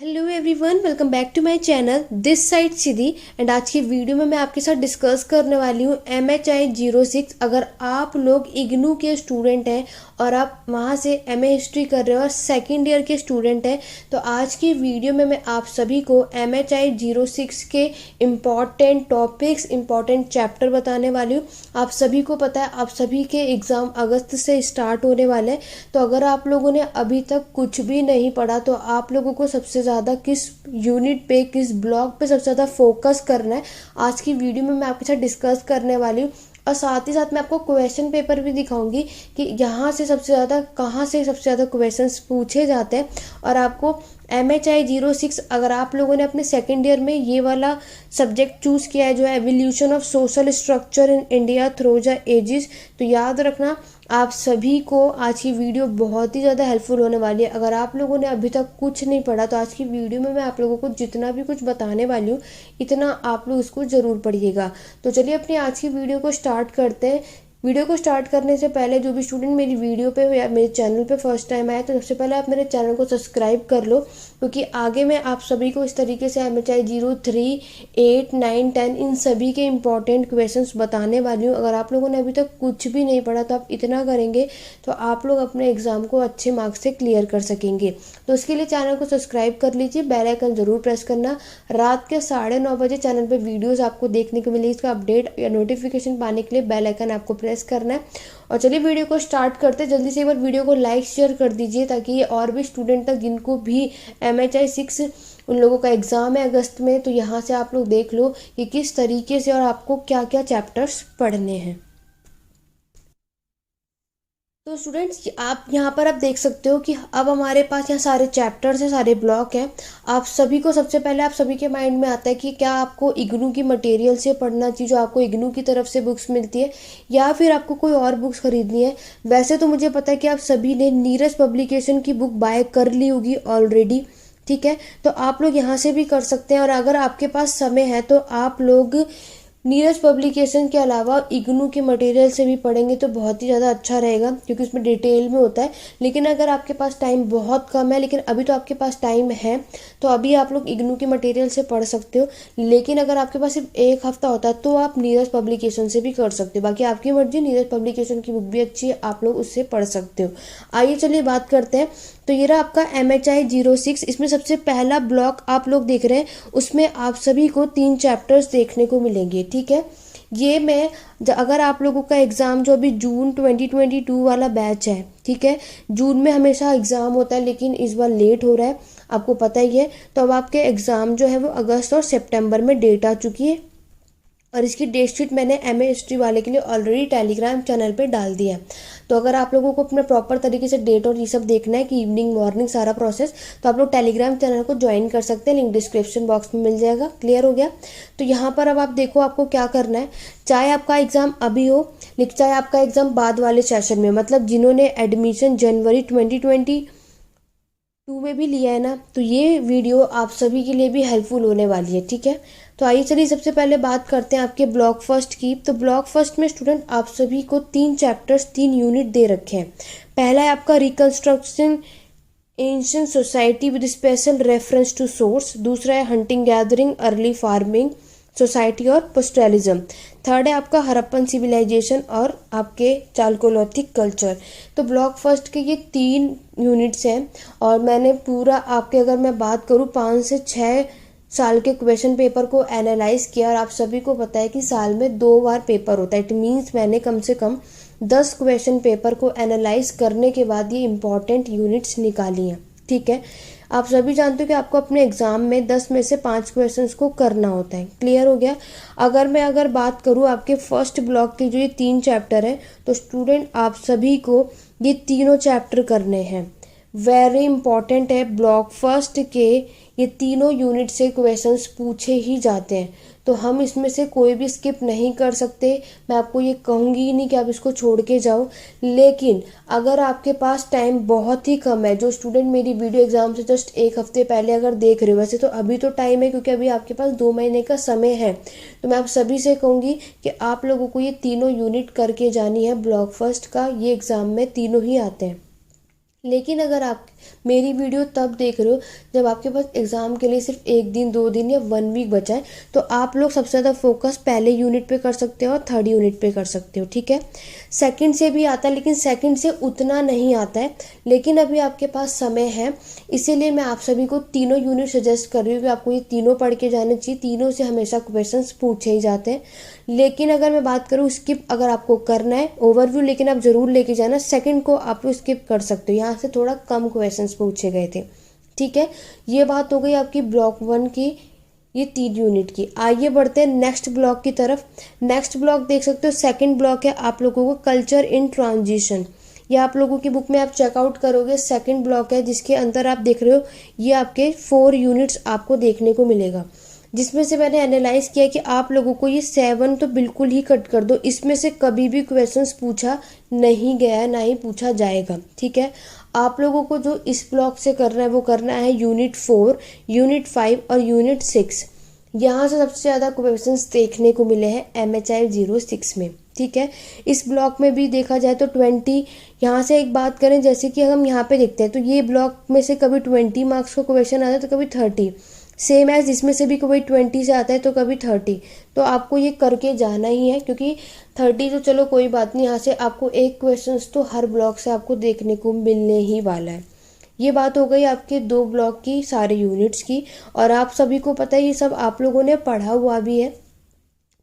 Hello everyone, welcome back to my channel this side Siddhi. एंड आज की वीडियो में मैं आपके साथ डिस्कस करने वाली हूँ MHI 06। अगर आप लोग इग्नू के स्टूडेंट हैं और आप वहाँ से MA हिस्ट्री कर रहे हो और सेकेंड ईयर के स्टूडेंट हैं, तो आज की वीडियो में मैं आप सभी को MHI 06 के इम्पॉर्टेंट टॉपिक्स, इम्पॉर्टेंट चैप्टर बताने वाली हूँ। आप सभी को पता है आप सभी के एग्ज़ाम अगस्त से स्टार्ट होने वाले हैं, तो अगर आप लोगों ने अभी तक कुछ भी नहीं पढ़ा तो आप लोगों को सबसे ज़्यादा किस यूनिट पे, किस ब्लॉक पे सबसे ज़्यादा फोकस करना है, आज की वीडियो में मैं आपके साथ डिस्कस करने वाली हूँ। और साथ ही साथ मैं आपको क्वेश्चन पेपर भी दिखाऊंगी कि यहाँ से सबसे ज़्यादा कहाँ से सबसे ज़्यादा क्वेश्चंस पूछे जाते हैं। और आपको MHI 06, अगर आप लोगों ने अपने सेकेंड ईयर में ये वाला सब्जेक्ट चूज़ किया है जो है evolution of social structure in India through the ages, तो याद रखना आप सभी को आज की वीडियो बहुत ही ज़्यादा हेल्पफुल होने वाली है। अगर आप लोगों ने अभी तक कुछ नहीं पढ़ा तो आज की वीडियो में मैं आप लोगों को जितना भी कुछ बताने वाली हूँ इतना आप लोग इसको ज़रूर पढ़िएगा। तो चलिए अपनी आज की वीडियो को स्टार्ट करते हैं। वीडियो को स्टार्ट करने से पहले जो भी स्टूडेंट मेरी वीडियो पे या मेरे चैनल पे फर्स्ट टाइम आए तो सबसे पहले आप मेरे चैनल को सब्सक्राइब कर लो, क्योंकि आगे मैं आप सभी को इस तरीके से MHI 03, 8, 9, 10 इन सभी के इम्पॉर्टेंट क्वेश्चंस बताने वाली हूँ। अगर आप लोगों ने अभी तक कुछ भी नहीं पढ़ा तो आप इतना करेंगे तो आप लोग अपने एग्ज़ाम को अच्छे मार्क्स से क्लियर कर सकेंगे। तो उसके लिए चैनल को सब्सक्राइब कर लीजिए, बेल आइकन ज़रूर प्रेस करना। रात के 9:30 बजे चैनल पर वीडियोज़ आपको देखने को मिलेगी, इसका अपडेट या नोटिफिकेशन पाने के लिए बेल आइकन आपको प्रेस करना है। और चलिए वीडियो को स्टार्ट करते हैं। जल्दी से एक बार वीडियो को लाइक शेयर कर दीजिए ताकि ये और भी स्टूडेंट तक जिनको भी MHI 6 उन लोगों का एग्ज़ाम है अगस्त में, तो यहाँ से आप लोग देख लो कि किस तरीके से और आपको क्या क्या चैप्टर्स पढ़ने हैं। तो स्टूडेंट्स आप यहाँ पर आप देख सकते हो कि अब हमारे पास यहाँ सारे चैप्टर्स हैं, सारे ब्लॉक हैं। आप सभी को सबसे पहले आप सभी के माइंड में आता है कि क्या आपको इग्नू की मटेरियल से पढ़ना चाहिए जो आपको इग्नू की तरफ से बुक्स मिलती है, या फिर आपको कोई और बुक्स खरीदनी है। वैसे तो मुझे पता है कि आप सभी ने नीरज पब्लिकेशन की बुक बाय कर ली होगी ऑलरेडी, ठीक है, तो आप लोग यहाँ से भी कर सकते हैं। और अगर आपके पास समय है तो आप लोग नीरज पब्लिकेशन के अलावा इग्नू के मटेरियल से भी पढ़ेंगे तो बहुत ही ज़्यादा अच्छा रहेगा, क्योंकि उसमें डिटेल में होता है। लेकिन अगर आपके पास टाइम बहुत कम है, लेकिन अभी तो आपके पास टाइम है, तो अभी आप लोग इग्नू के मटेरियल से पढ़ सकते हो। लेकिन अगर आपके पास सिर्फ एक हफ्ता होता है तो आप नीरज पब्लिकेशन से भी कर सकते हो। बाकी आपकी मर्जी, नीरज पब्लिकेशन की बुक भी अच्छी है, आप लोग उससे पढ़ सकते हो। आइए चलिए बात करते हैं। तो ये रहा आपका MHI 06। इसमें सबसे पहला ब्लॉक आप लोग देख रहे हैं, उसमें आप सभी को 3 चैप्टर्स देखने को मिलेंगे, ठीक है। ये मैं अगर आप लोगों का एग्ज़ाम जो अभी जून 2022 वाला बैच है, ठीक है, जून में हमेशा एग्ज़ाम होता है लेकिन इस बार लेट हो रहा है, आपको पता ही है। तो अब आपके एग्ज़ाम जो है वो अगस्त और सितंबर में डेट आ चुकी है, और इसकी डेट शीट मैंने MA हिस्ट्री वाले के लिए ऑलरेडी टेलीग्राम चैनल पे डाल दिया है। तो अगर आप लोगों को अपना प्रॉपर तरीके से डेट और ये सब देखना है कि इवनिंग मॉर्निंग सारा प्रोसेस, तो आप लोग टेलीग्राम चैनल को ज्वाइन कर सकते हैं, लिंक डिस्क्रिप्शन बॉक्स में मिल जाएगा। क्लियर हो गया। तो यहाँ पर अब आप देखो आपको क्या करना है। चाहे आपका एग्ज़ाम अभी हो, लेकिन चाहे आपका एग्ज़ाम बाद वाले सेशन में, मतलब जिन्होंने एडमिशन जनवरी 2022 में भी लिया है ना, तो ये वीडियो आप सभी के लिए भी हेल्पफुल होने वाली है, ठीक है। तो आइए चलिए सबसे पहले बात करते हैं आपके ब्लॉक फर्स्ट की। तो ब्लॉक फर्स्ट में स्टूडेंट आप सभी को 3 चैप्टर्स, 3 यूनिट दे रखे हैं। पहला है आपका reconstruction ancient society with special reference to source. दूसरा है hunting gathering early farming society और पोस्टलिज्म। थर्ड है आपका हड़प्पन सिविलाइजेशन और आपके चालकोलिथिक कल्चर। तो ब्लॉक फर्स्ट के ये 3 यूनिट्स हैं, और मैंने पूरा आपके, अगर मैं बात करूँ, 5 से 6 साल के क्वेश्चन पेपर को एनालाइज किया। और आप सभी को पता है कि साल में 2 बार पेपर होता है। इट मीन्स मैंने कम से कम 10 क्वेश्चन पेपर को एनालाइज करने के बाद ये इंपॉर्टेंट यूनिट्स निकाली हैं, ठीक है। आप सभी जानते हो कि आपको अपने एग्जाम में 10 में से 5 क्वेश्चंस को करना होता है। क्लियर हो गया। अगर बात करूँ आपके फर्स्ट ब्लॉक के जो ये 3 चैप्टर हैं, तो स्टूडेंट आप सभी को ये तीनों चैप्टर करने हैं। वेरी इंपॉर्टेंट है। ब्लॉक फर्स्ट के ये तीनों यूनिट से क्वेश्चंस पूछे ही जाते हैं, तो हम इसमें से कोई भी स्किप नहीं कर सकते। मैं आपको ये कहूँगी ही नहीं कि आप इसको छोड़ के जाओ। लेकिन अगर आपके पास टाइम बहुत ही कम है, जो स्टूडेंट मेरी वीडियो एग्जाम से जस्ट 1 हफ्ते पहले अगर देख रहे हो, वैसे तो अभी तो टाइम है क्योंकि अभी आपके पास 2 महीने का समय है, तो मैं आप सभी से कहूँगी कि आप लोगों को ये तीनों यूनिट करके जानी है। ब्लॉक फर्स्ट का ये एग्ज़ाम में तीनों ही आते हैं, लेकिन अगर आप मेरी वीडियो तब देख रहे हो जब आपके पास एग्ज़ाम के लिए सिर्फ 1 दिन 2 दिन या 1 वीक बचा है, तो आप लोग सबसे ज़्यादा फोकस पहले यूनिट पे कर सकते हो और थर्ड यूनिट पे कर सकते हो, ठीक है। सेकंड से भी आता है, लेकिन सेकंड से उतना नहीं आता है। लेकिन अभी आपके पास समय है, इसीलिए मैं आप सभी को तीनों यूनिट सजेस्ट कर रही हूँ कि आपको ये तीनों पढ़ के जाने चाहिए। तीनों से हमेशा क्वेश्चंस पूछे ही जाते हैं। लेकिन अगर मैं बात करूँ स्किप अगर आपको करना है ओवरव्यू, लेकिन आप ज़रूर लेके जाना। सेकंड को आप लोग स्किप कर सकते हो, यहाँ से थोड़ा कम क्वेश्चंस पूछे गए थे, ठीक है। ये बात हो गई आपकी ब्लॉक 1 की, ये 3 यूनिट की। आइए बढ़ते हैं नेक्स्ट ब्लॉक की तरफ। नेक्स्ट ब्लॉक देख सकते हो, सेकंड ब्लॉक है आप लोगों को कल्चर इन ट्रांजिशन। ये आप लोगों की बुक में आप चेकआउट करोगे, सेकंड ब्लॉक है जिसके अंदर आप देख रहे हो ये आपके 4 यूनिट्स आपको देखने को मिलेगा, जिसमें से मैंने एनालाइज किया कि आप लोगों को ये 7 तो बिल्कुल ही कट कर दो। इसमें से कभी भी क्वेश्चंस पूछा नहीं गया है, ना ही पूछा जाएगा, ठीक है। आप लोगों को जो इस ब्लॉक से करना है वो करना है यूनिट 4, यूनिट 5 और यूनिट 6। यहाँ से सबसे ज़्यादा क्वेश्चंस देखने को मिले हैं MHI 06 में, ठीक है। इस ब्लॉक में भी देखा जाए तो 20, यहाँ से एक बात करें जैसे कि हम यहाँ पे देखते हैं तो ये ब्लॉक में से कभी 20 मार्क्स का क्वेश्चन आता है तो कभी 30, सेम एज इसमें से भी कभी 20 से आता है तो कभी 30। तो आपको ये करके जाना ही है, क्योंकि 30 तो चलो कोई बात नहीं, यहाँ से आपको एक क्वेश्चन तो हर ब्लॉक से आपको देखने को मिलने ही वाला है। ये बात हो गई आपके 2 ब्लॉक की सारे यूनिट्स की, और आप सभी को पता है ये सब आप लोगों ने पढ़ा हुआ भी है,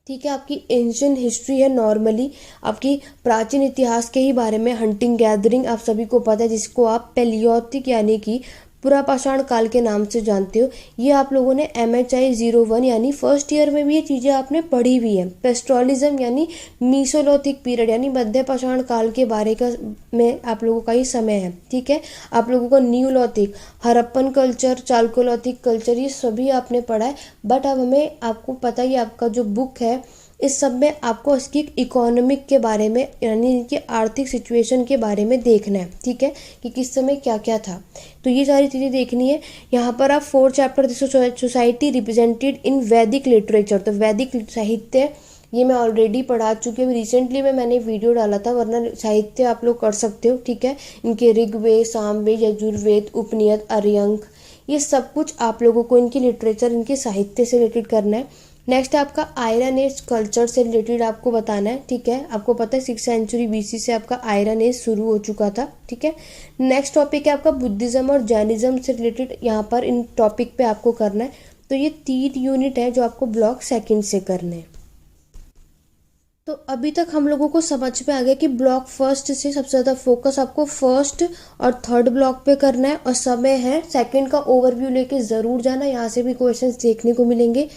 ठीक है। आपकी एंशियंट हिस्ट्री है, नॉर्मली आपकी प्राचीन इतिहास के ही बारे में, हंटिंग गैदरिंग आप सभी को पता है, जिसको आप पैलियोलिथिक यानी कि पुरापाषाण काल के नाम से जानते हो। ये आप लोगों ने MHI 01 यानी फर्स्ट ईयर में भी ये चीज़ें आपने पढ़ी हुई है। पेस्ट्रोलिज्म यानी मीसोलिथिक पीरियड यानी मध्यपाषाण काल के बारे का में आप लोगों का ही समय है, ठीक है। आप लोगों को Neolithic, Harappan culture, Chalcolithic culture, ये सभी आपने पढ़ा है। बट अब हमें आपको पता ही, आपका जो बुक है इस सब में आपको इसकी इकोनॉमिक के बारे में यानी इनकी आर्थिक सिचुएशन के बारे में देखना है, ठीक है, कि किस समय क्या क्या था। तो ये सारी चीज़ें देखनी है। यहाँ पर आप 4 चैप्टर सोसाइटी रिप्रेजेंटेड इन वैदिक लिटरेचर, तो वैदिक साहित्य ये मैं ऑलरेडी पढ़ा चुकी हूँ, रिसेंटली में मैंने वीडियो डाला था, वरना साहित्य आप लोग कर सकते हो, ठीक है। इनके ऋग्वेद, सामवेद, यजुर्वेद, उपनिषद, आर्यंक, ये सब कुछ आप लोगों को इनकी लिटरेचर, इनके साहित्य से रिलेटेड करना है। नेक्स्ट आपका आयरन एज कल्चर से रिलेटेड आपको बताना है, ठीक है। आपको पता है 6th सेंचुरी BC से आपका आयरन एज शुरू हो चुका था, ठीक है। नेक्स्ट टॉपिक है आपका बुद्धिज्म और जैनिज्म से रिलेटेड, यहाँ पर इन टॉपिक पे आपको करना है। तो ये 3 यूनिट है जो आपको ब्लॉक 2 से करने हैं। तो अभी तक हम लोगों को समझ में आ गया कि ब्लॉक 1 से सबसे ज़्यादा फोकस आपको 1st और 3rd ब्लॉक पे करना है, और समय है 2nd का ओवरव्यू लेके ज़रूर जाना, यहाँ से भी क्वेश्चंस देखने को मिलेंगे।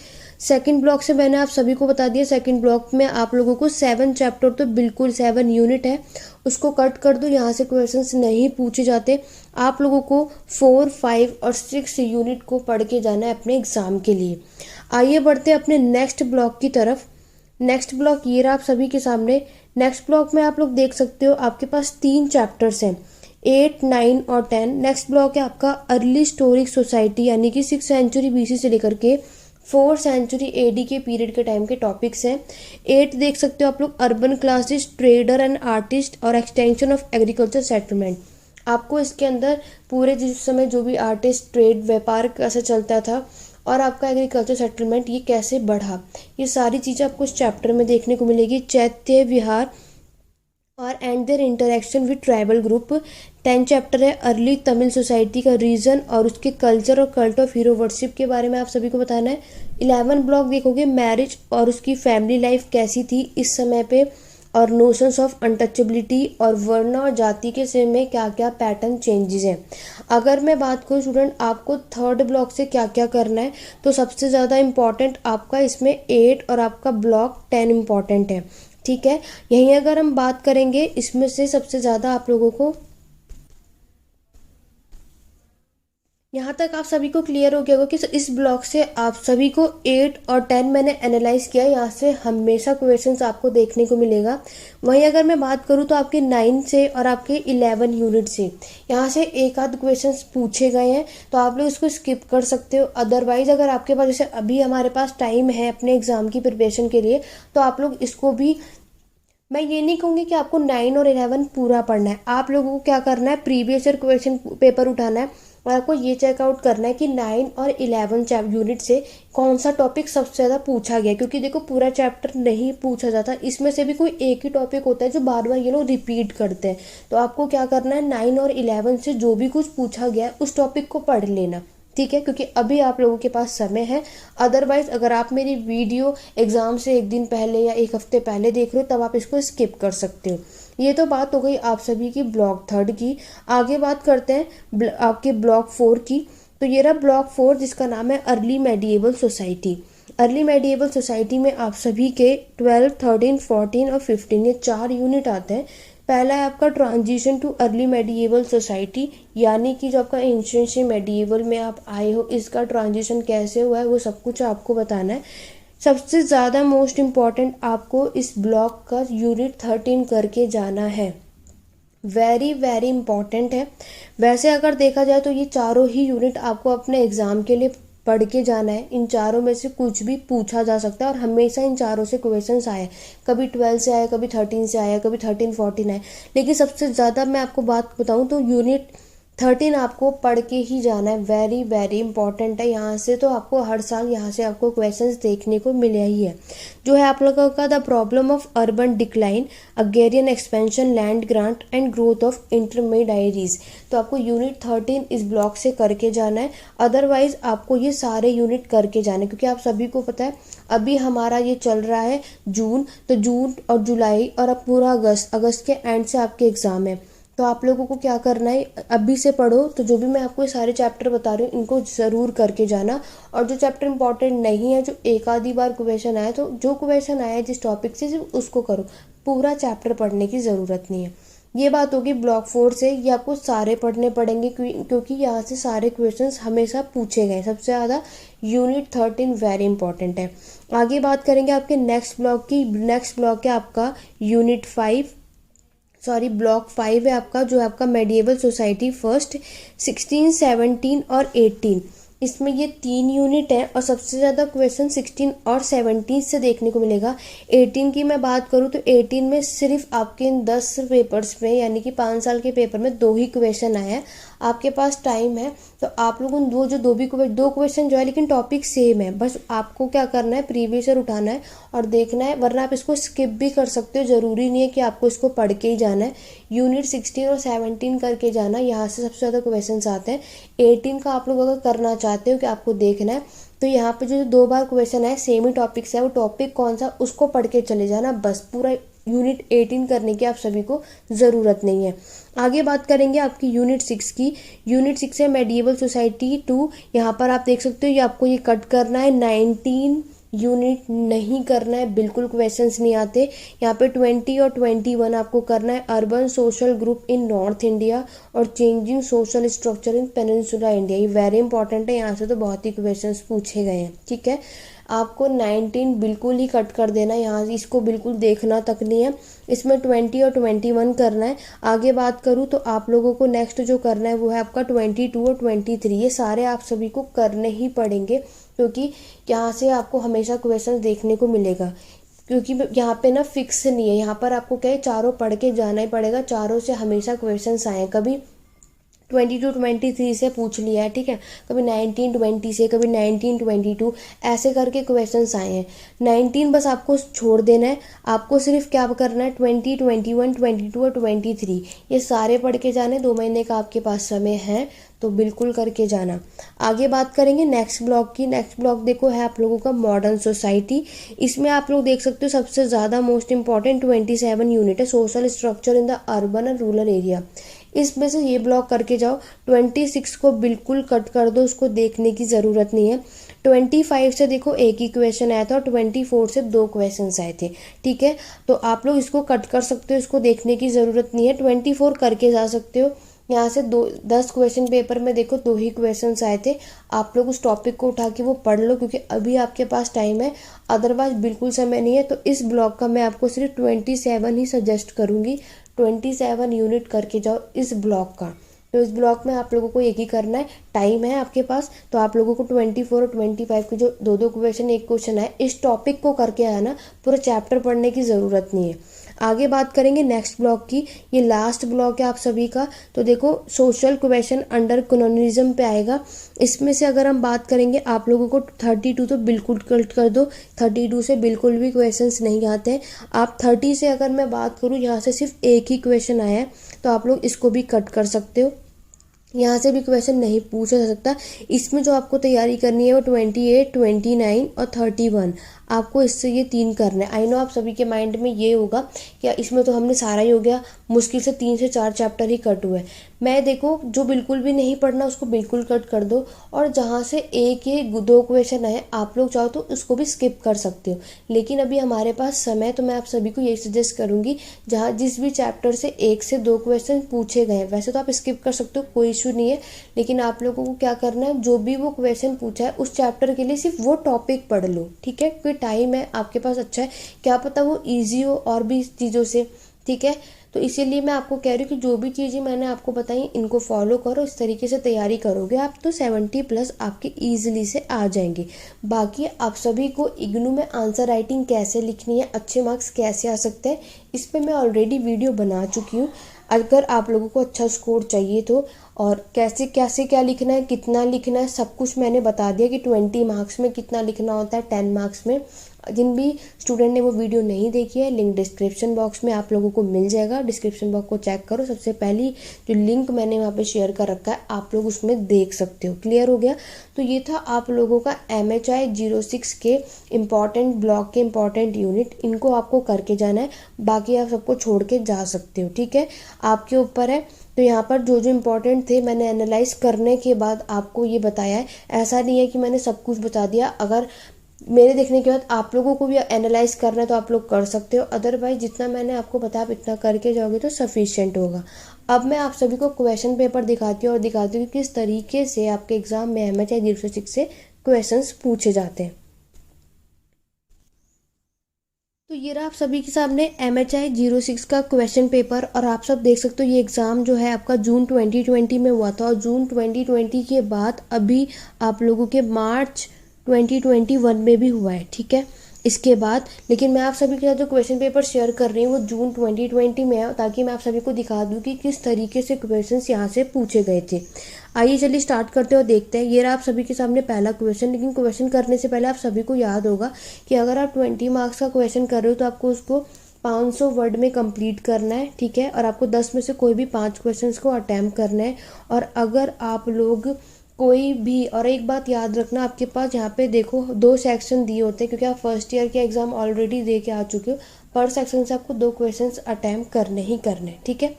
2nd ब्लॉक से मैंने आप सभी को बता दिया, 2nd ब्लॉक में आप लोगों को 7 चैप्टर तो बिल्कुल 7 यूनिट है, उसको कट कर दो, यहाँ से क्वेश्चंस नहीं पूछे जाते। आप लोगों को 4, 5 और 6 यूनिट को पढ़ के जाना है अपने एग्ज़ाम के लिए। आइए बढ़ते हैं अपने नेक्स्ट ब्लॉक की तरफ। नेक्स्ट ब्लॉक ये रहा आप सभी के सामने। नेक्स्ट ब्लॉक में आप लोग देख सकते हो आपके पास 3 चैप्टर्स हैं, 8, 9 और 10। नेक्स्ट ब्लॉक है आपका अर्ली हिस्टोरिक सोसाइटी यानी कि 6th सेंचुरी BC से लेकर के 4th सेंचुरी AD के पीरियड के टाइम के टॉपिक्स हैं। 8 देख सकते हो आप लोग urban classes, trader and artist और एक्सटेंशन ऑफ एग्रीकल्चर सेटलमेंट। आपको इसके अंदर पूरे जिस समय जो भी आर्टिस्ट, ट्रेड, व्यापार कैसे चलता था और आपका एग्रीकल्चर सेटलमेंट ये कैसे बढ़ा, ये सारी चीज़ें आपको इस चैप्टर में देखने को मिलेगी। चैत्य विहार और and there interaction with tribal group. 10 chapter है अर्ली तमिल सोसाइटी का रीजन और उसके कल्चर और कल्ट ऑफ हीरो वर्शिप के बारे में आप सभी को बताना है। 11 ब्लॉक देखोगे मैरिज और उसकी फैमिली लाइफ कैसी थी इस समय पे, और नोशंस ऑफ अनटचेबिलिटी और वर्ण और जाति के से में क्या क्या पैटर्न चेंजेस हैं। अगर मैं बात करूँ स्टूडेंट आपको 3rd ब्लॉक से क्या क्या करना है, तो सबसे ज़्यादा इम्पॉर्टेंट आपका इसमें 8 और आपका ब्लॉक 10 इम्पॉर्टेंट है, ठीक है। यहीं अगर हम बात करेंगे इसमें से सबसे ज़्यादा आप लोगों को, यहाँ तक आप सभी को क्लियर हो गया होगा कि इस ब्लॉक से आप सभी को 8 और 10 मैंने एनालाइज किया, यहाँ से हमेशा क्वेश्चंस आपको देखने को मिलेगा। वहीं अगर मैं बात करूँ तो आपके 9 से और आपके 11 यूनिट से यहाँ से एक आध क्वेश्चंस पूछे गए हैं, तो आप लोग इसको स्किप कर सकते हो। अदरवाइज अगर आपके पास जैसे अभी हमारे पास टाइम है अपने एग्ज़ाम की प्रिपरेशन के लिए, तो आप लोग इसको भी मैं ये नहीं कहूँगी कि आपको 9 और 11 पूरा पढ़ना है। आप लोगों को क्या करना है, प्रीवियस ईयर क्वेश्चन पेपर उठाना है और आपको ये चेकआउट करना है कि 9 और 11 यूनिट से कौन सा टॉपिक सबसे ज़्यादा पूछा गया। क्योंकि देखो पूरा चैप्टर नहीं पूछा जाता, इसमें से भी कोई एक ही टॉपिक होता है जो बार बार ये लोग रिपीट करते हैं। तो आपको क्या करना है, 9 और 11 से जो भी कुछ पूछा गया है उस टॉपिक को पढ़ लेना, ठीक है, क्योंकि अभी आप लोगों के पास समय है। अदरवाइज अगर आप मेरी वीडियो एग्जाम से एक दिन पहले या एक हफ्ते पहले देख रहे हो तब आप इसको स्किप कर सकते हो। ये तो बात हो गई आप सभी की ब्लॉक 3 की। आगे बात करते हैं आपके ब्लॉक 4 की। तो ये रहा ब्लॉक 4 जिसका नाम है early medieval society. Early medieval society में आप सभी के 12, 13, 14 और 15 ये 4 यूनिट आते हैं। पहला है आपका transition too early medieval society, यानी कि जो आपका एंशिएंट से मेडिएवल में आप आए हो इसका ट्रांजिशन कैसे हुआ है वो सब कुछ आपको बताना है। सबसे ज़्यादा मोस्ट इम्पॉर्टेंट आपको इस ब्लॉक का यूनिट 13 करके जाना है। वेरी वेरी इंपॉर्टेंट है। वैसे अगर देखा जाए तो ये चारों ही यूनिट आपको अपने एग्ज़ाम के लिए पढ़ के जाना है। इन चारों में से कुछ भी पूछा जा सकता है और हमेशा इन चारों से क्वेश्चंस आए, कभी 12 से आए, कभी 13 से आया, कभी 13, 14 आए। लेकिन सबसे ज़्यादा मैं आपको बात बताऊं तो यूनिट 13 आपको पढ़ के ही जाना है। वेरी वेरी इंपॉर्टेंट है। यहाँ से तो आपको हर साल यहाँ से आपको क्वेश्चंस देखने को मिला ही है। जो है आप लोगों का the problem of urban decline, agrarian expansion, land grant and growth of intermediaries. तो आपको यूनिट 13 इस ब्लॉक से करके जाना है। अदरवाइज आपको ये सारे यूनिट करके जाने, क्योंकि आप सभी को पता है अभी हमारा ये चल रहा है जून, तो जून और जुलाई और अब पूरा अगस्त के एंड से आपके एग्ज़ाम है। तो आप लोगों को क्या करना है, अभी से पढ़ो। तो जो भी मैं आपको ये सारे चैप्टर बता रही हूँ इनको ज़रूर करके जाना। और जो चैप्टर इंपॉर्टेंट नहीं है, जो एक आधी बार क्वेश्चन आया, तो जो क्वेश्चन आया जिस टॉपिक से सिर्फ उसको करो, पूरा चैप्टर पढ़ने की ज़रूरत नहीं है। ये बात होगी ब्लॉक 4 से। ये आपको सारे पढ़ने पड़ेंगे क्योंकि यहाँ से सारे क्वेश्चंस हमेशा पूछे गए। सबसे ज़्यादा यूनिट 13 वेरी इंपॉर्टेंट है। आगे बात करेंगे आपके नेक्स्ट ब्लॉक की। नेक्स्ट ब्लॉक है आपका यूनिट 5, सॉरी ब्लॉक 5 है आपका, जो है आपका मेडिएवल सोसाइटी फर्स्ट, 16, 17 और 18। इसमें ये 3 यूनिट है और सबसे ज़्यादा क्वेश्चन 16 और 17 से देखने को मिलेगा। 18 की मैं बात करूँ तो 18 में सिर्फ आपके इन 10 पेपर्स में, यानी कि 5 साल के पेपर में 2 ही क्वेश्चन आए हैं। आपके पास टाइम है तो आप लोगों ने दो क्वेश्चन जो है, लेकिन टॉपिक सेम है, बस आपको क्या करना है, प्रीवियस ईयर उठाना है और देखना है, वरना आप इसको स्किप भी कर सकते हो। ज़रूरी नहीं है कि आपको इसको पढ़ के ही जाना है। यूनिट 16 और 17 करके जाना, यहाँ से सबसे ज़्यादा क्वेश्चन आते हैं। 18 का आप लोग अगर करना चाहते हो कि आपको देखना है तो यहाँ पे जो 2 बार क्वेश्चन है सेम ही टॉपिक से है, वो टॉपिक कौन सा उसको पढ़ के चले जाना, बस पूरा यूनिट 18 करने की आप सभी को ज़रूरत नहीं है। आगे बात करेंगे आपकी यूनिट 6 की। यूनिट 6 है मेडिएवल सोसाइटी 2। यहाँ पर आप देख सकते हो ये आपको ये कट करना है, 19 यूनिट नहीं करना है, बिल्कुल क्वेश्चंस नहीं आते। यहाँ पे 20 और 21 आपको करना है, urban social group in north India और changing social structure in peninsula India. ये वेरी इंपॉर्टेंट है, यहाँ से तो बहुत ही क्वेश्चंस पूछे गए हैं, ठीक है। आपको 19 बिल्कुल ही कट कर देना, यहाँ इसको बिल्कुल देखना तक नहीं है। इसमें 20 और 21 करना है। आगे बात करूँ तो आप लोगों को नेक्स्ट जो करना है वो है आपका 22 और 23। ये सारे आप सभी को करने ही पड़ेंगे क्योंकि यहाँ से आपको हमेशा क्वेश्चन देखने को मिलेगा। क्योंकि यहाँ पे ना फिक्स नहीं है, यहाँ पर आपको क्या है, चारों पढ़ के जाना ही पड़ेगा। चारों से हमेशा क्वेश्चन आए, कभी 22, 23 से पूछ लिया है, ठीक है, कभी 19, 20 से, कभी 19, 22 ऐसे करके क्वेश्चंस आए हैं। 19 बस आपको छोड़ देना है। आपको सिर्फ क्या करना है, 20, 21, 22 और 23 ये सारे पढ़ के जाने। 2 महीने का आपके पास समय है तो बिल्कुल करके जाना। आगे बात करेंगे नेक्स्ट ब्लॉक की। नेक्स्ट ब्लॉक देखो है आप लोगों का मॉडर्न सोसाइटी। इसमें आप लोग देख सकते हो सबसे ज़्यादा मोस्ट इंपॉर्टेंट 27 यूनिट है, social structure in the urban and rural area. इसमें से ये ब्लॉक करके जाओ। 26 को बिल्कुल कट कर दो, उसको देखने की ज़रूरत नहीं है। 25 से देखो एक ही क्वेश्चन आया था और 24 से 2 क्वेश्चन आए थे, ठीक है, तो आप लोग इसको कट कर सकते हो, इसको देखने की ज़रूरत नहीं है। 24 करके जा सकते हो। यहाँ से 10 क्वेश्चन पेपर में देखो 2 ही क्वेश्चंस आए थे। आप लोग उस टॉपिक को उठा के वो पढ़ लो क्योंकि अभी आपके पास टाइम है, अदरवाइज बिल्कुल समय नहीं है। तो इस ब्लॉक का मैं आपको सिर्फ 27 ही सजेस्ट करूँगी। 27 यूनिट करके जाओ इस ब्लॉक का। तो इस ब्लॉक में आप लोगों को एक ही करना है, टाइम है आपके पास, तो आप लोगों को 24 और 25 के जो 2 क्वेश्चन एक क्वेश्चन है इस टॉपिक को करके आना, पूरा चैप्टर पढ़ने की ज़रूरत नहीं है। आगे बात करेंगे नेक्स्ट ब्लॉक की, ये लास्ट ब्लॉक है आप सभी का। तो देखो सोशल क्वेश्चन अंडर कॉलोनिज्म पे आएगा। इसमें से अगर हम बात करेंगे आप लोगों को 32 तो बिल्कुल कट कर दो, 32 से बिल्कुल भी क्वेश्चंस नहीं आते हैं। आप 30 से अगर मैं बात करूँ, यहाँ से सिर्फ एक ही क्वेश्चन आया है तो आप लोग इसको भी कट कर सकते हो, यहाँ से भी क्वेश्चन नहीं पूछा जा सकता। इसमें जो आपको तैयारी करनी है वो 28, 29 और 31, आपको इससे ये 3 करना है। आई नो आप सभी के माइंड में ये होगा कि इसमें तो हमने सारा ही हो गया, मुश्किल से 3 से 4 चैप्टर ही कट हुए। मैं देखो जो बिल्कुल भी नहीं पढ़ना उसको बिल्कुल कट कर दो, और जहाँ से एक या 2 क्वेश्चन आए आप लोग चाहो तो उसको भी स्किप कर सकते हो। लेकिन अभी हमारे पास समय, तो मैं आप सभी को यही सजेस्ट करूँगी जहाँ जिस भी चैप्टर से 1 से 2 क्वेश्चन पूछे गए, वैसे तो आप स्किप कर सकते हो, कोई इशू नहीं है। लेकिन आप लोगों को क्या करना है, जो भी वो क्वेश्चन पूछा है उस चैप्टर के लिए सिर्फ वो टॉपिक पढ़ लो, ठीक है। कोई टाइम है आपके पास, अच्छा है, क्या पता वो ईजी हो और भी चीज़ों से, ठीक है। तो इसीलिए मैं आपको कह रही हूँ कि जो भी चीज़ें मैंने आपको बताई इनको फॉलो करो, इस तरीके से तैयारी करोगे आप तो 70+ आपके ईजिली से आ जाएंगे। बाकी आप सभी को इग्नू में आंसर राइटिंग कैसे लिखनी है, अच्छे मार्क्स कैसे आ सकते हैं, इस पर मैं ऑलरेडी वीडियो बना चुकी हूँ। अगर आप लोगों को अच्छा स्कोर चाहिए तो, और कैसे कैसे क्या लिखना है, कितना लिखना है, सब कुछ मैंने बता दिया कि 20 मार्क्स में कितना लिखना होता है, 10 मार्क्स में। जिन भी स्टूडेंट ने वो वीडियो नहीं देखी है, लिंक डिस्क्रिप्शन बॉक्स में आप लोगों को मिल जाएगा। डिस्क्रिप्शन बॉक्स को चेक करो, सबसे पहली जो लिंक मैंने वहाँ पे शेयर कर रखा है आप लोग उसमें देख सकते हो। क्लियर हो गया? तो ये था आप लोगों का MHI 06 के इम्पॉर्टेंट ब्लॉक के इम्पॉर्टेंट यूनिट, इनको आपको करके जाना है, बाकी आप सबको छोड़ के जा सकते हो, ठीक है, आपके ऊपर है। तो यहाँ पर जो जो इम्पोर्टेंट थे मैंने एनालाइज करने के बाद आपको ये बताया है। ऐसा नहीं है कि मैंने सब कुछ बता दिया, अगर मेरे देखने के बाद आप लोगों को भी एनालाइज करना है तो आप लोग कर सकते हो, अदरवाइज जितना मैंने आपको बताया आप इतना करके जाओगे तो सफिशिएंट होगा। अब मैं आप सभी को क्वेश्चन पेपर दिखाती हूँ और दिखाती हूँ कि किस तरीके से आपके एग्जाम में MHI 06 से क्वेश्चंस पूछे जाते हैं। तो ये रहा आप सभी के सामने MHI 06 का क्वेश्चन पेपर, और आप सब देख सकते हो ये एग्ज़ाम जो है आपका जून 2020 में हुआ था, और जून 2020 के बाद अभी आप लोगों के मार्च 2021 में भी हुआ है, ठीक है, इसके बाद। लेकिन मैं आप सभी के साथ जो क्वेश्चन पेपर शेयर कर रही हूँ वो जून 2020 में है, ताकि मैं आप सभी को दिखा दूँ कि किस तरीके से क्वेश्चंस यहाँ से पूछे गए थे। आइए चलिए स्टार्ट करते हो, देखते हैं। ये रहा आप सभी के सामने पहला क्वेश्चन। लेकिन क्वेश्चन करने से पहले आप सभी को याद होगा कि अगर आप 20 मार्क्स का क्वेश्चन कर रहे हो तो आपको उसको 500 वर्ड में कंप्लीट करना है, ठीक है, और आपको 10 में से कोई भी 5 क्वेश्चंस को अटैम्प्ट करना है। और अगर आप लोग कोई भी, और एक बात याद रखना, आपके पास यहाँ पे देखो 2 सेक्शन दिए होते हैं, क्योंकि आप फर्स्ट ईयर के एग्जाम ऑलरेडी दे के आ चुके हो। पर सेक्शन से आपको 2 क्वेश्चंस अटैम्प्ट करने ही करने, ठीक है।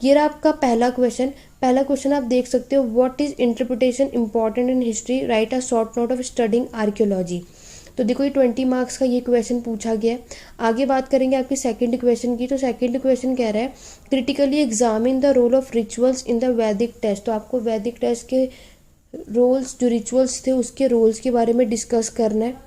ये रहा आपका पहला क्वेश्चन। पहला क्वेश्चन आप देख सकते हो, what is interpretation important in history, right a short note of studying archaeology. तो देखो ये 20 मार्क्स का ये क्वेश्चन पूछा गया है। आगे बात करेंगे आपके सेकंड क्वेश्चन की। तो सेकंड क्वेश्चन कह रहा है, critically examine the role of rituals in the Vedic text. तो आपको वैदिक टेस्ट के रोल्स, जो रिचुअल्स थे उसके रोल्स के बारे में डिस्कस करना है।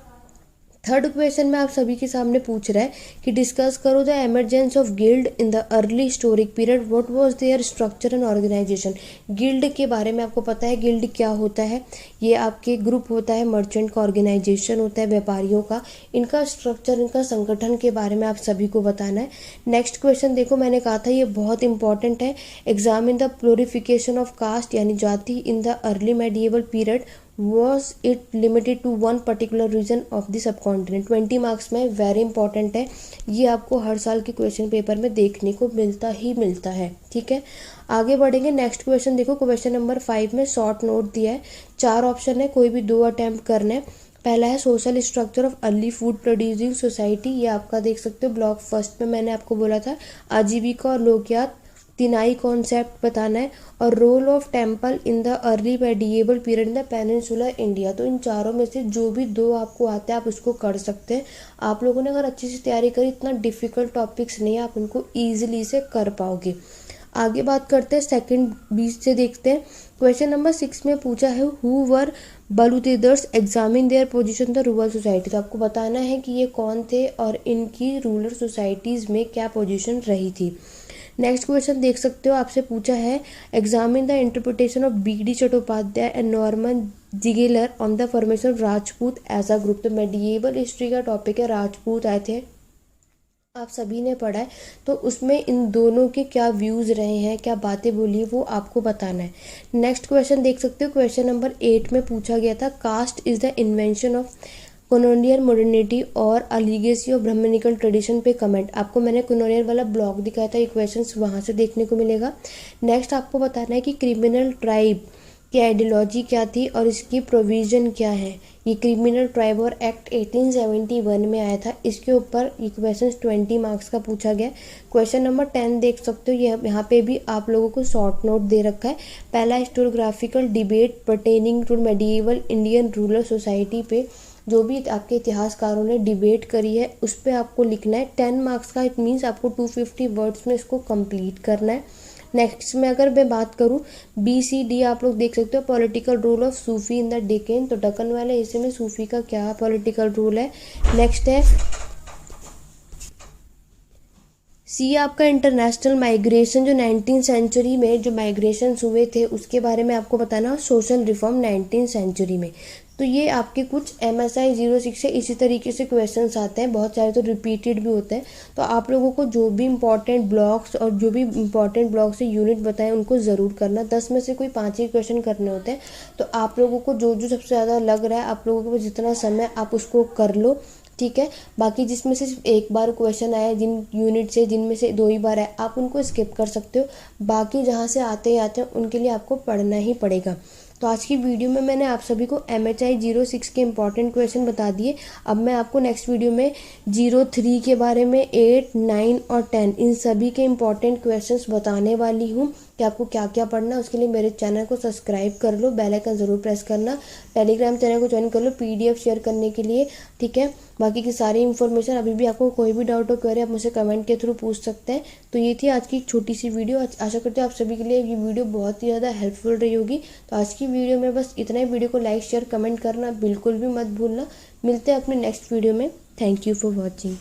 थर्ड क्वेश्चन में आप सभी के सामने पूछ रहा है कि डिस्कस करो the emergence of guild in the early historic period, what was their structure and organisation. Guild के बारे में आपको पता है गिल्ड क्या होता है, ये आपके ग्रुप होता है, मर्चेंट का ऑर्गेनाइजेशन होता है, व्यापारियों का। इनका स्ट्रक्चर, इनका संगठन के बारे में आप सभी को बताना है। नेक्स्ट क्वेश्चन देखो, मैंने कहा था ये बहुत इंपॉर्टेंट है, एग्जामिन द प्लोरिफिकेशन ऑफ कास्ट यानी जाति इन the early medieval period, was it limited to one particular region of the subcontinent। 20 marks में, वेरी इंपॉर्टेंट है, ये आपको हर साल के क्वेश्चन पेपर में देखने को मिलता ही मिलता है, ठीक है। आगे बढ़ेंगे, नेक्स्ट क्वेश्चन देखो, क्वेश्चन नंबर 5 में शॉर्ट नोट दिया है, 4 ऑप्शन है, कोई भी 2 अटैम्प्ट करना है। पहला है social structure of early food producing society, ये आपका देख सकते हो ब्लॉक फर्स्ट में मैंने आपको बोला था, आजीविका और लोकयात तिनाई कॉन्सेप्ट बताना है, और role of temple in the early medieval period in the peninsular India. तो इन चारों में से जो भी 2 आपको आते हैं आप उसको कर सकते हैं। आप लोगों ने अगर अच्छे से तैयारी करी, इतना डिफिकल्ट टॉपिक्स नहीं है, आप उनको ईजिली से कर पाओगे। आगे बात करते हैं सेकंड 20 से, देखते हैं। क्वेश्चन नंबर 6 में पूछा है, who were balutedars examine their position the rural society. तो आपको बताना है कि ये कौन थे और इनकी रूरल सोसाइटीज़ में क्या पोजीशन रही थी। नेक्स्ट क्वेश्चन देख सकते हो, आपसे पूछा है, examine the interpretation of BD Chattopadhyaya and Norman Ziegler on the formation of Rajput as a group. तो मेडिएवल हिस्ट्री का टॉपिक है, राजपूत आए थे आप सभी ने पढ़ा है, तो उसमें इन दोनों के क्या व्यूज़ रहे हैं, क्या बातें बोली है, वो आपको बताना है। नेक्स्ट क्वेश्चन देख सकते हो, क्वेश्चन नंबर 8 में पूछा गया था, caste is the invention of colonial modernity और a legacy of Brahmanical tradition पे कमेंट। आपको मैंने कॉलोनियल वाला ब्लॉग दिखाया था, ये क्वेश्चन वहाँ से देखने को मिलेगा। नेक्स्ट आपको बताना है कि क्रिमिनल ट्राइब की आइडियोलॉजी क्या थी और इसकी प्रोविज़न क्या है। ये क्रिमिनल ट्राइब और एक्ट 1871 में आया था। इसके ऊपर ये क्वेश्चन 20 मार्क्स का पूछा गया। क्वेश्चन नंबर 10 देख सकते हो, ये यहाँ पे भी आप लोगों को शॉर्ट नोट दे रखा है। पहला historiographical debate pertaining to medieval Indian rural society पे जो भी आपके इतिहासकारों ने डिबेट करी है उस पर आपको लिखना है। 10 मार्क्स का, इट मीन्स आपको 250 वर्ड्स में इसको कंप्लीट करना है। नेक्स्ट में अगर मैं बात करूँ, BCD आप लोग देख सकते हो, political role of Sufi in the Deccan. तो दक्कन वाले हिस्से में सूफी का क्या पॉलिटिकल रोल है। नेक्स्ट है सी आपका इंटरनेशनल माइग्रेशन, जो 19th सेंचुरी में जो माइग्रेशन हुए थे उसके बारे में आपको बताना। सोशल रिफॉर्म 19th सेंचुरी में। तो ये आपके कुछ MSI 06 से इसी तरीके से क्वेश्चंस आते हैं, बहुत सारे तो रिपीटेड भी होते हैं। तो आप लोगों को जो भी इंपॉर्टेंट ब्लॉक्स और जो भी इंपॉर्टेंट ब्लॉक से यूनिट बताएं उनको ज़रूर करना। 10 में से कोई 5 ही क्वेश्चन करने होते हैं। तो आप लोगों को जो जो सबसे ज़्यादा लग रहा है, आप लोगों के पास जितना समय आप उसको कर लो, ठीक है। बाकी जिसमें से सिर्फ एक बार क्वेश्चन आया, जिन यूनिट से जिनमें से 2 ही बार आया, आप उनको स्किप कर सकते हो। बाकी जहाँ से आते ही आते हैं उनके लिए आपको पढ़ना ही पड़ेगा। तो आज की वीडियो में मैंने आप सभी को MHI 06 के इंपॉर्टेंट क्वेश्चन बता दिए। अब मैं आपको नेक्स्ट वीडियो में 03 के बारे में, 8, 9 और 10 इन सभी के इंपॉर्टेंट क्वेश्चंस बताने वाली हूँ कि आपको क्या क्या पढ़ना है। उसके लिए मेरे चैनल को सब्सक्राइब कर लो, बेल आइकन ज़रूर प्रेस करना, टेलीग्राम चैनल को ज्वाइन कर लो PDF शेयर करने के लिए, ठीक है। बाकी की सारी इन्फॉर्मेशन, अभी भी आपको कोई भी डाउट हो क्वेरी आप मुझे कमेंट के थ्रू पूछ सकते हैं। तो ये थी आज की छोटी सी वीडियो। आशा करते हैं आप सभी के लिए ये वीडियो बहुत ही ज़्यादा हेल्पफुल रही होगी। तो आज की वीडियो में बस इतना ही। वीडियो को लाइक शेयर कमेंट करना बिल्कुल भी मत भूलना। मिलते हैं अपने नेक्स्ट वीडियो में। Thank you for watching.